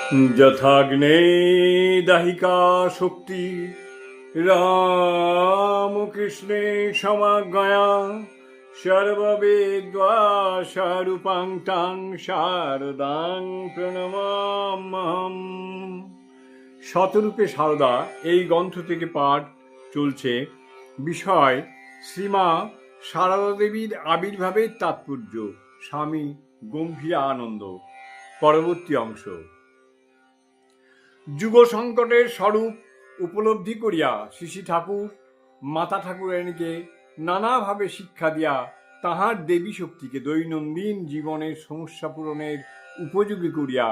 যথাগ্নে দাহিকা শক্তি রামকৃষ্ণে সমাজ্ঞয়া সর্ববেদ্বাসারূপাং তাং শারদাং প্রণমাম্যহম। শতরূপে সারদা এই গ্রন্থ থেকে পাঠ চলছে। বিষয় শ্রীমা সারদা দেবীর আবির্ভাবের তাৎপর্য, স্বামী গম্ভীরানন্দ। পরবর্তী অংশ। যুগ সংকটের স্বরূপ উপলব্ধি করিয়া শ্রী ঠাকুর মাতা ঠাকুরানীকে নানাভাবে শিক্ষা দিয়া তাহার দেবী শক্তিকে দৈনন্দিন জীবনের সমস্যা পূরণের উপযোগী করিয়া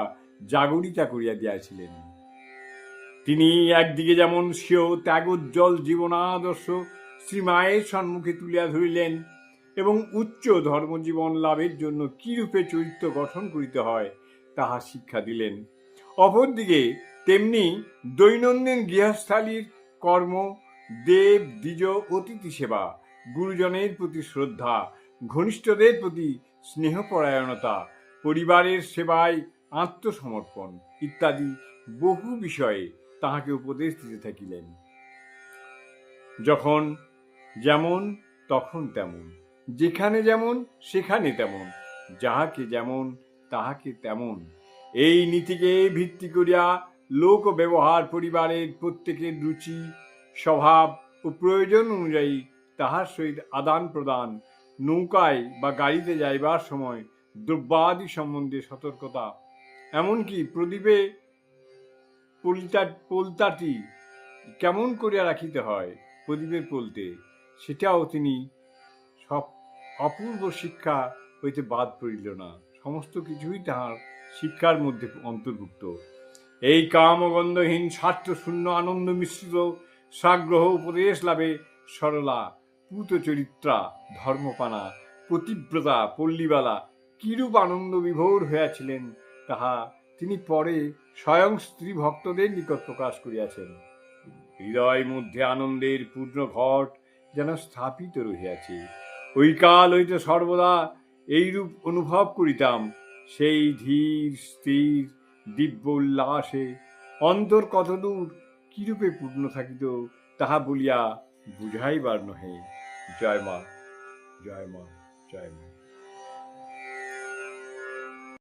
জাগরিতা করিয়া দিয়াছিলেন। তিনি একদিকে যেমন স্বীয় ত্যাগোজ্জ্বল জীবনাদর্শ শ্রীমায়ের সম্মুখে তুলিয়া ধরিলেন এবং উচ্চ ধর্মজীবন লাভের জন্য কিরূপে চরিত্র গঠন করিতে হয় তাহা শিক্ষা দিলেন। অপরদিকে তেমনি দৈনন্দিন গৃহস্থালীর কর্ম, দেব দ্বিজ অতিথি সেবা, গুরুজনের প্রতি শ্রদ্ধা, ঘনিষ্ঠদের প্রতি স্নেহপরায়ণতা, পরিবারের সেবায় আত্মসমর্পণ ইত্যাদি বহু বিষয়ে তাহাকে উপদেশ দিতে থাকিলেন। যখন যেমন তখন তেমন, যেখানে যেমন সেখানে তেমন, যাহাকে যেমন তাহাকে তেমন, এই নীতিকে ভিত্তি করিয়া লোক ব্যবহার পরিবারের প্রত্যেকের রুচি, স্বভাব ও প্রয়োজন অনুযায়ী তাহার সহিত আদান প্রদান, নৌকায় বা গাড়িতে যাইবার সময় দ্রব্যাদি সম্বন্ধে সতর্কতা, এমনকি প্রদীপে পোলতাটি কেমন করিয়া রাখিতে হয়, প্রদীপের পোলতে, সেটাও তিনি সব অপূর্ব শিক্ষা হইতে বাদ পড়িল না। সমস্ত কিছুই তাহার শিক্ষার মধ্যে অন্তর্ভুক্ত। এই কামগন্ধহীন স্বার্থশূন্য আনন্দ মিশ্রিত সাগ্রহ উপদেশ লাভে সরলা পূত চরিত্রা ধর্মপানা পতিব্রতা পল্লীবালা কিরূপ আনন্দ বিভোর হইয়াছিলেন তাহা তিনি পরে স্বয়ং স্ত্রী ভক্তদের নিকট প্রকাশ করিয়াছেন। হৃদয় মধ্যে আনন্দের পূর্ণ ঘট যেন স্থাপিত রহিয়াছে। ওই কাল হইতে সর্বদা এইরূপ অনুভব করিতাম। সেই ধীর স্থির দিব্য উল্লাসে অন্তর কতদূর কিরূপে পূর্ণ থাকিত তাহা বলিয়া বুঝাইবার নহে। জয় মা, জয় মা, জয় মা।